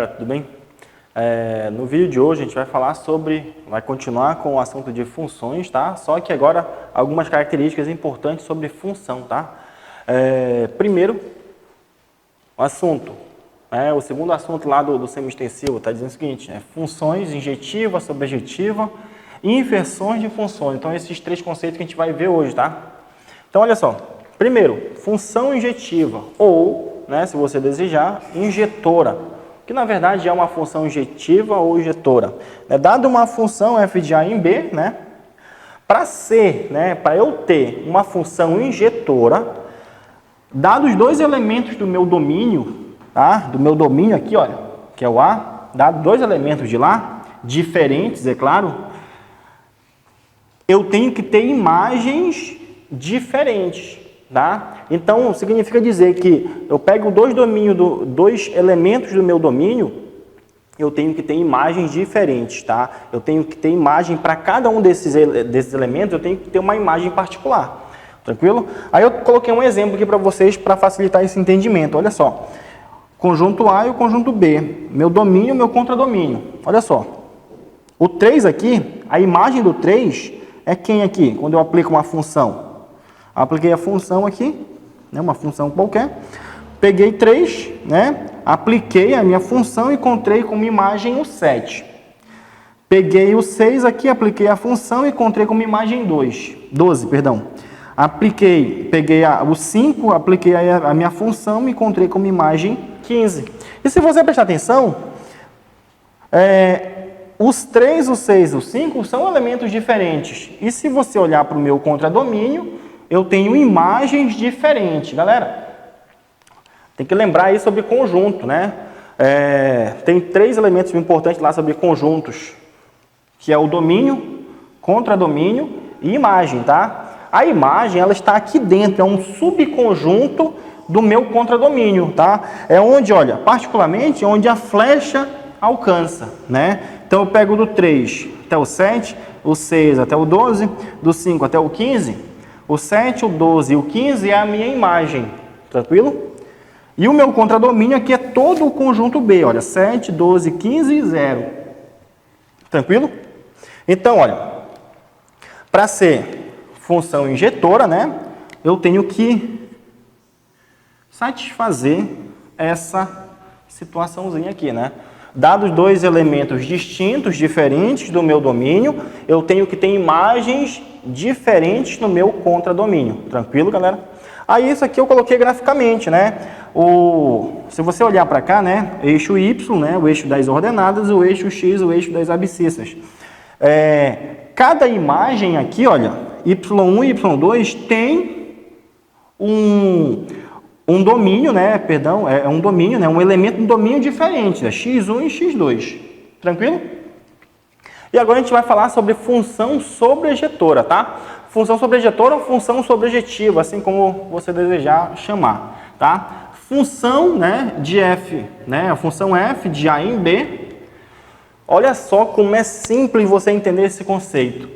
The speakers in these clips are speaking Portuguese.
galera, tudo bem? No vídeo de hoje a gente vai continuar com o assunto de funções, tá? Só que agora algumas características importantes sobre função, tá? Primeiro, o assunto, o segundo assunto lá do semi-extensivo está dizendo o seguinte, funções injetiva, sobrejetiva e inversões de funções. Então esses três conceitos que a gente vai ver hoje, tá? Então olha só, primeiro, função injetiva ou, se você desejar, injetora, que na verdade é uma função injetiva ou injetora. Dado uma função f de A em B, para eu ter uma função injetora, dados dois elementos do meu domínio, tá? Do meu domínio aqui, olha, que é o A, dado dois elementos de lá, diferentes, é claro, eu tenho que ter imagens diferentes, tá? Então, significa dizer que eu pego dois elementos do meu domínio, eu tenho que ter imagens diferentes, tá? Eu tenho que ter imagem para cada um desses elementos, eu tenho que ter uma imagem particular, tranquilo? Aí eu coloquei um exemplo aqui para vocês para facilitar esse entendimento, olha só. Conjunto A e o conjunto B, meu domínio e meu contradomínio, olha só. O 3 aqui, a imagem do 3 é quem aqui, quando eu aplico uma função? Apliquei a função aqui, uma função qualquer, peguei 3, apliquei a minha função e encontrei como imagem o 7. Peguei o 6 aqui, apliquei a função e encontrei como imagem 12, perdão. Peguei o 5, apliquei a minha função e encontrei como imagem 15. E se você prestar atenção, os 3, o 6 e o 5 são elementos diferentes. E se você olhar para o meu contradomínio, eu tenho imagens diferentes. Galera, tem que lembrar aí sobre conjunto, tem 3 elementos importantes lá sobre conjuntos, que é o domínio, contradomínio e imagem, tá? A imagem, ela está aqui dentro, é um subconjunto do meu contradomínio, tá? É onde, olha, particularmente, onde a flecha alcança, Então eu pego do 3 até o 7, o 6 até o 12, do 5 até o 15, o 7, o 12 e o 15 é a minha imagem, tranquilo? E o meu contradomínio aqui é todo o conjunto B, olha, 7, 12, 15 e 0, tranquilo? Então, olha, para ser função injetora, eu tenho que satisfazer essa situaçãozinha aqui, Dados dois elementos distintos, diferentes do meu domínio, eu tenho que ter imagens diferentes no meu contradomínio. Tranquilo, galera? Aí isso aqui eu coloquei graficamente, Se você olhar para cá, eixo Y, o eixo das ordenadas, o eixo X, o eixo das abscissas. Cada imagem aqui, olha, Y1 e Y2 tem um domínio, um domínio, um elemento de domínio diferente, x1 e x2, tranquilo? E agora a gente vai falar sobre função sobrejetora, tá? Função sobrejetora ou função sobrejetiva, assim como você desejar chamar, tá? Função, de f, a função f de A em B, olha só como é simples você entender esse conceito.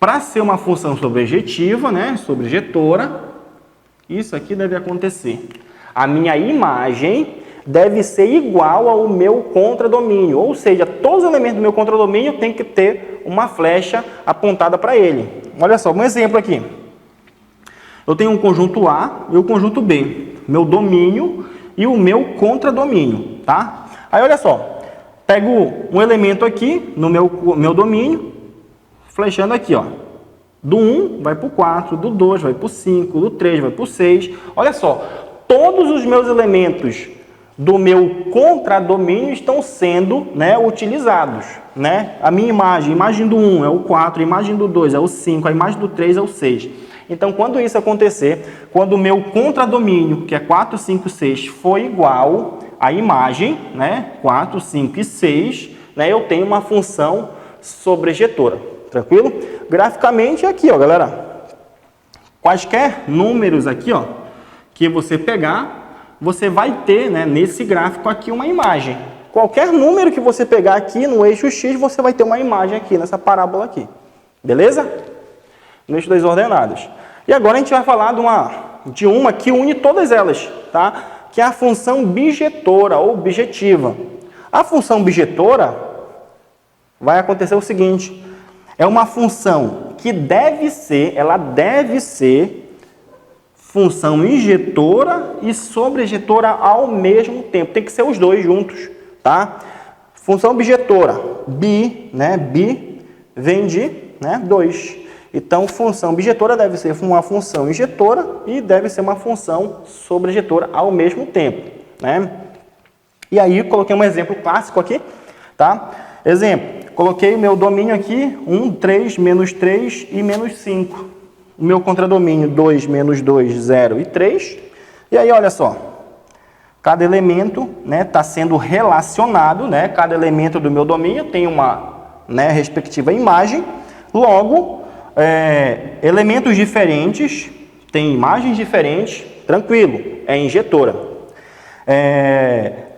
Para ser uma função sobrejetiva, sobrejetora, isso aqui deve acontecer. A minha imagem deve ser igual ao meu contradomínio, ou seja, todos os elementos do meu contradomínio têm que ter uma flecha apontada para ele. Olha só, um exemplo aqui. Eu tenho um conjunto A e o conjunto B, meu domínio e o meu contradomínio, tá? Aí olha só, pego um elemento aqui no meu domínio, flechando aqui, ó. Do 1 vai para o 4, do 2 vai para o 5, do 3 vai para o 6. Olha só, todos os meus elementos do meu contradomínio estão sendo utilizados. A minha imagem, a imagem do 1 é o 4, a imagem do 2 é o 5, a imagem do 3 é o 6. Então, quando isso acontecer, quando o meu contradomínio, que é 4, 5, 6, for igual à imagem, 4, 5 e 6, eu tenho uma função sobrejetora. Tranquilo? Graficamente é aqui, ó, galera. Quaisquer números aqui, ó, que você pegar, você vai ter, nesse gráfico aqui uma imagem. Qualquer número que você pegar aqui no eixo X, você vai ter uma imagem aqui nessa parábola aqui. Beleza? No eixo das ordenadas. E agora a gente vai falar de uma que une todas elas, tá? que é a função bijetora ou bijetiva. A função bijetora vai acontecer o seguinte, é uma função que ela deve ser função injetora e sobrejetora ao mesmo tempo. Tem que ser os dois juntos, tá? Função bijetora, bi, né? Bi vem de 2. Então, função bijetora deve ser uma função injetora e deve ser uma função sobrejetora ao mesmo tempo, né? E aí, coloquei um exemplo clássico aqui, tá? Exemplo, coloquei o meu domínio aqui, 1, 3, menos 3 e menos 5. O meu contradomínio, 2, menos 2, 0 e 3. E aí, olha só, cada elemento está sendo relacionado, né? Cada elemento do meu domínio tem uma respectiva imagem, logo, elementos diferentes têm imagens diferentes, tranquilo, é injetora.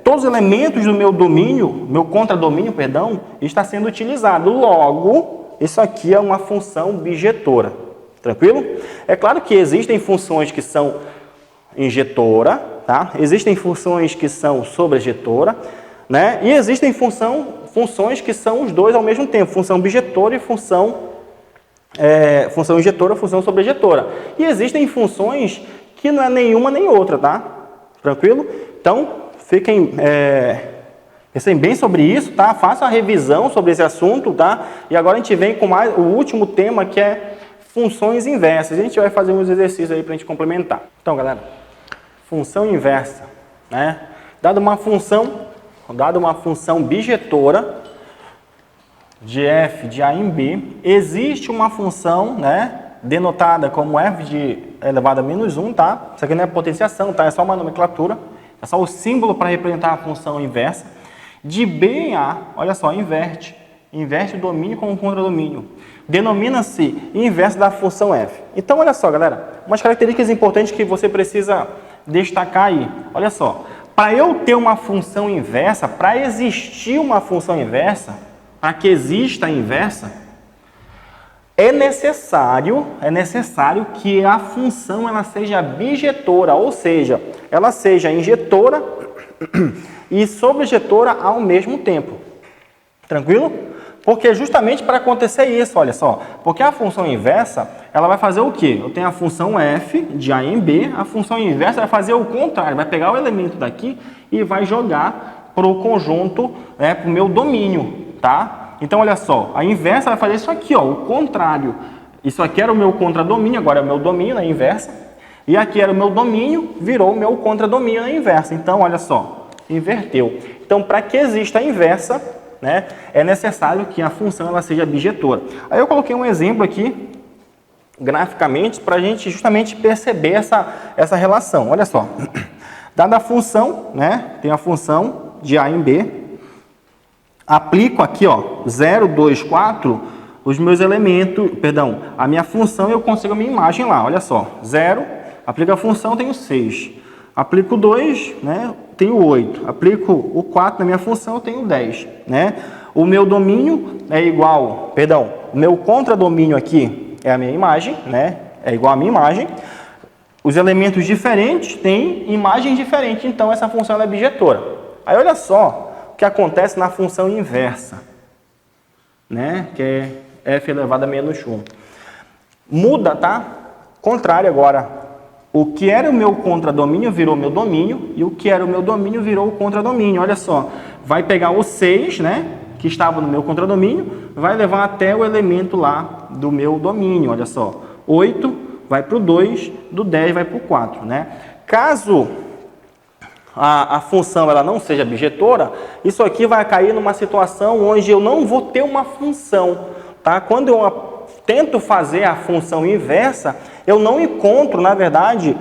Todos os elementos do meu domínio, meu contradomínio, perdão, está sendo utilizado. Logo, isso aqui é uma função bijetora. Tranquilo? É claro que existem funções que são injetora, tá? Existem funções que são sobrejetora, né? E existem funções que são os dois ao mesmo tempo, função bijetora e função injetora, função sobrejetora. E existem funções que não é nenhuma nem outra, tá? Tranquilo? Então, pensem bem sobre isso, tá? Faça a revisão sobre esse assunto, tá? E agora a gente vem com o último tema, que é funções inversas. A gente vai fazer uns exercícios aí para a gente complementar. Então, galera, função inversa, né? Dada uma função bijetora de f de a em b, existe uma função, né, denotada como f de elevado a menos 1, tá? Isso aqui não é potenciação, tá? É só uma nomenclatura. É só o símbolo para representar a função inversa. De B em A, olha só, inverte o domínio com o contradomínio. Denomina-se inverso da função f. Então, olha só, galera, umas características importantes que você precisa destacar aí. Olha só, para eu ter uma função inversa, para existir uma função inversa, para que exista a inversa, é necessário que a função ela seja bijetora, ou seja, ela seja injetora e sobrejetora ao mesmo tempo. Tranquilo? Porque justamente para acontecer isso, olha só, porque a função inversa, ela vai fazer o quê? Eu tenho a função f de a em b, a função inversa vai fazer o contrário, vai pegar o elemento daqui e vai jogar para o conjunto, para o meu domínio, tá? Então, olha só, a inversa vai fazer isso aqui, ó, o contrário. Isso aqui era o meu contradomínio, agora é o meu domínio na inversa. E aqui era o meu domínio, virou o meu contradomínio na inversa. Então, olha só, inverteu. Então, para que exista a inversa, né, é necessário que a função ela seja bijetora. Aí eu coloquei um exemplo aqui, graficamente, para a gente justamente perceber essa relação. Olha só, dada a função, né, tem a função de a em b, aplico aqui, ó, 0, 2, 4, os meus elementos, a minha função, eu consigo a minha imagem lá, olha só, 0, aplico a função, tenho 6, aplico 2, né, tenho 8, aplico o 4 na minha função, eu tenho 10, né, o meu domínio é igual, o meu contradomínio aqui é a minha imagem, né, é igual a minha imagem, os elementos diferentes têm imagem diferente, então essa função ela é bijetora. Aí olha só, que acontece na função inversa, né? Que é f elevado a menos 1. Muda, tá? Contrário agora. O que era o meu contradomínio virou meu domínio e o que era o meu domínio virou o contradomínio. Olha só, vai pegar o 6, né? Que estava no meu contradomínio, vai levar até o elemento lá do meu domínio. Olha só, 8 vai para o 2, do 10 vai para o 4, né? Caso a função ela não seja bijetora, isso aqui vai cair numa situação onde eu não vou ter uma função, tá? Quando eu tento fazer a função inversa, eu não encontro, na verdade,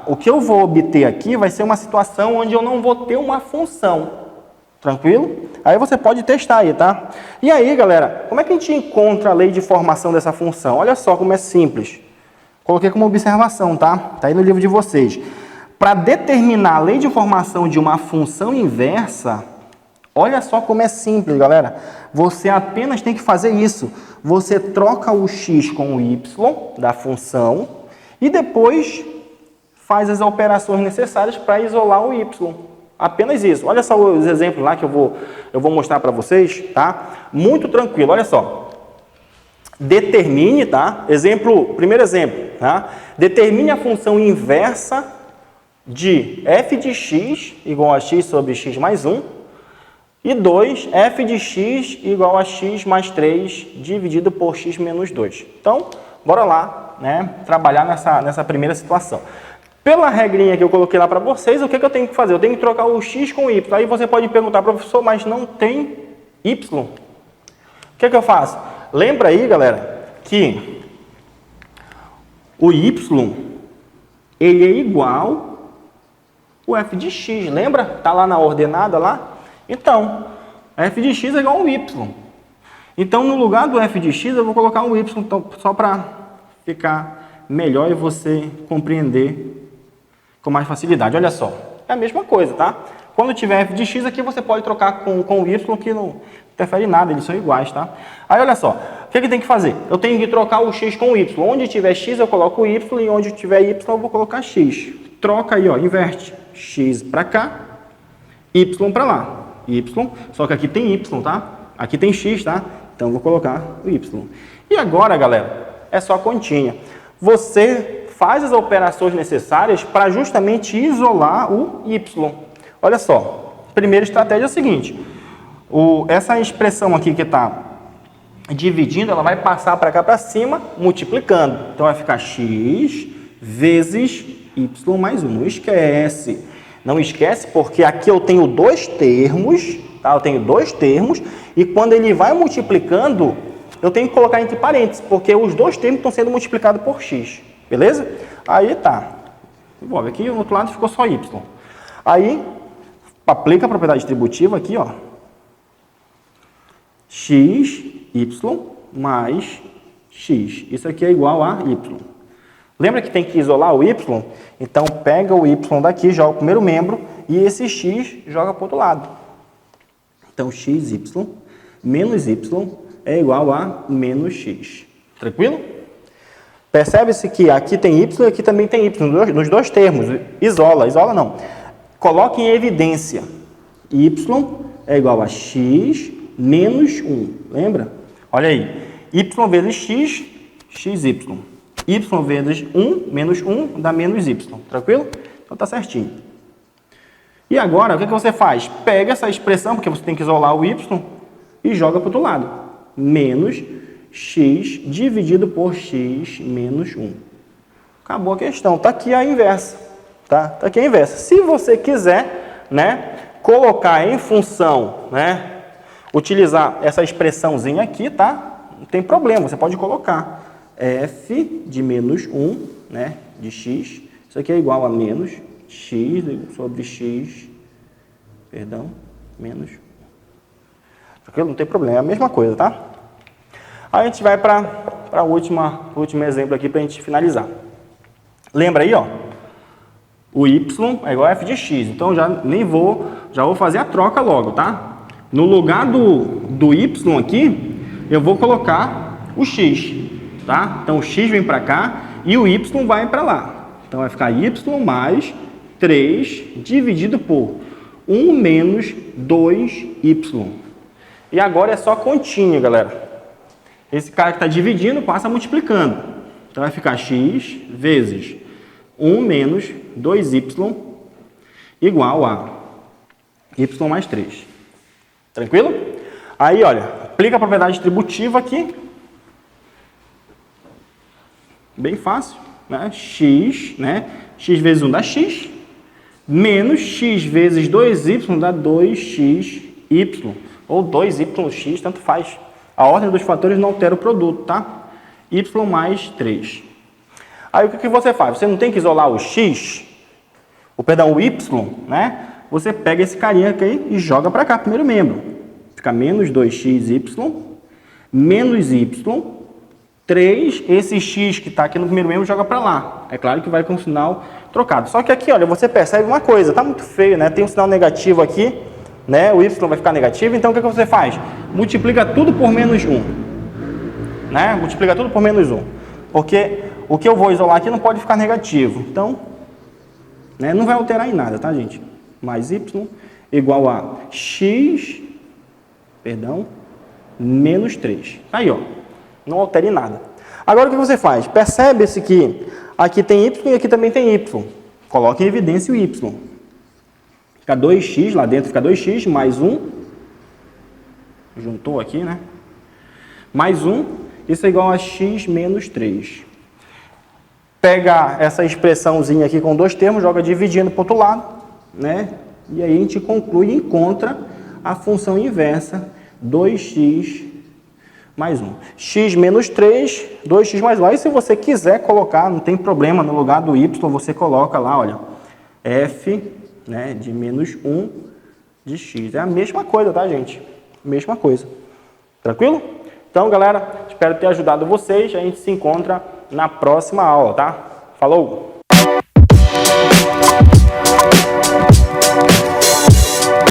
o que eu vou obter aqui vai ser uma situação onde eu não vou ter uma função, tranquilo? Aí você pode testar aí, tá? E aí, galera, como é que a gente encontra a lei de formação dessa função? Olha só como é simples. Coloquei como observação, tá? Tá aí no livro de vocês. Para determinar a lei de formação de uma função inversa, olha só como é simples, galera. Você apenas tem que fazer isso. Você troca o x com o y da função e depois faz as operações necessárias para isolar o y. Apenas isso. Olha só os exemplos lá que eu vou mostrar para vocês, tá? Muito tranquilo, olha só. Determine, tá? Primeiro exemplo, tá? Determine a função inversa de f de x igual a x sobre x mais 1 e 2, f de x igual a x mais 3 dividido por x menos 2. Então, bora lá, né? Trabalhar nessa primeira situação. Pela regrinha que eu coloquei lá para vocês, o que eu tenho que fazer? Eu tenho que trocar o x com o y. Aí você pode perguntar, professor, mas não tem y. O que eu faço? Lembra aí, galera, que o y, ele é igual ao f de x. Lembra? Tá lá na ordenada lá? Então, f de x é igual ao y. Então, no lugar do f de x, eu vou colocar um y, então, só para ficar melhor e você compreender com mais facilidade. Olha só, é a mesma coisa, tá? Quando tiver f de x aqui, você pode trocar com o y, que não interfere em nada, eles são iguais, tá? Aí, olha só, o que tem que fazer? Eu tenho que trocar o x com o y. Onde tiver x, eu coloco o y, e onde tiver y, eu vou colocar x. Troca aí, ó, inverte. X para cá, y para lá. Y, só que aqui tem y, tá? Aqui tem x, tá? Então, eu vou colocar o y. E agora, galera, é só continha. Você faz as operações necessárias para justamente isolar o y. Olha só, primeira estratégia é a seguinte, essa expressão aqui que está dividindo, ela vai passar para cá para cima, multiplicando. Então, vai ficar x vezes y mais 1. Não esquece. Não esquece, porque aqui eu tenho dois termos, tá? Eu tenho dois termos, e quando ele vai multiplicando, eu tenho que colocar entre parênteses, porque os dois termos estão sendo multiplicados por x. Beleza? Aí tá. Envolve aqui, no outro lado ficou só y. Aí, aplica a propriedade distributiva aqui, ó. X, y mais x. Isso aqui é igual a y. Lembra que tem que isolar o y? Então, pega o y daqui, joga o primeiro membro, e esse x joga para o outro lado. Então, xy menos y é igual a menos x. Tranquilo? Percebe-se que aqui tem y e aqui também tem y, nos dois termos. Isola não. Coloque em evidência. Y é igual a x menos 1. Lembra? Olha aí. Y vezes x, xy. Y vezes 1, menos 1, dá menos y. Tranquilo? Então tá certinho. E agora, o que você faz? Pega essa expressão, porque você tem que isolar o y, e joga para o outro lado. Menos x dividido por x menos 1. Acabou a questão. Está aqui a inversa. Tá aqui a inversa. Se você quiser, né, colocar em função, né, utilizar essa expressãozinha aqui, tá? Não tem problema, você pode colocar f de menos 1, né, de x. Isso aqui é igual a menos x sobre x, menos 1. Tranquilo? Não tem problema, é a mesma coisa, tá? Aí a gente vai para o último exemplo aqui para a gente finalizar. Lembra aí, ó? O y é igual a f de x. Então, já vou fazer a troca logo, tá? No lugar do y aqui, eu vou colocar o x, tá? Então, o x vem para cá e o y vai para lá. Então, vai ficar y mais 3 dividido por 1 menos 2y. E agora é só continha, galera. Esse cara que está dividindo passa multiplicando. Então, vai ficar x vezes 1 menos 2y igual a y mais 3. Tranquilo? Aí, olha, aplica a propriedade distributiva aqui. Bem fácil, né? X, né? X vezes 1 dá x. Menos x vezes 2y dá 2xy. Ou 2yx, tanto faz. A ordem dos fatores não altera o produto, tá? Y mais 3. Aí o que você faz? Você não tem que isolar o x, o y, né? Você pega esse carinha aqui e joga para cá, primeiro membro. Fica menos 2xy, menos y, 3, esse x que está aqui no primeiro membro joga para lá. É claro que vai com o sinal trocado. Só que aqui, olha, você percebe uma coisa, tá muito feio, né? Tem um sinal negativo aqui, né? O y vai ficar negativo, então o que você faz? Multiplica tudo por menos 1. Né? Multiplica tudo por menos 1. Porque o que eu vou isolar aqui não pode ficar negativo. Então, né? Não vai alterar em nada, tá, gente? Mais y igual a x, menos 3. Aí, ó, não altera em nada. Agora, o que você faz? Percebe-se que aqui tem y e aqui também tem y. Coloque em evidência o y. Fica 2x, lá dentro fica 2x, mais 1. Juntou aqui, né? Mais 1, isso é igual a x menos 3. Pega essa expressãozinha aqui com dois termos, joga dividindo para o outro lado, né? E aí a gente conclui e encontra a função inversa, 2x mais 1. X menos 3, 2x mais 1. Aí se você quiser colocar, não tem problema, no lugar do y, você coloca lá, olha, f, né, de menos 1 de x. É a mesma coisa, tá, gente? Mesma coisa. Tranquilo? Então, galera, espero ter ajudado vocês. A gente se encontra na próxima aula, tá? Falou!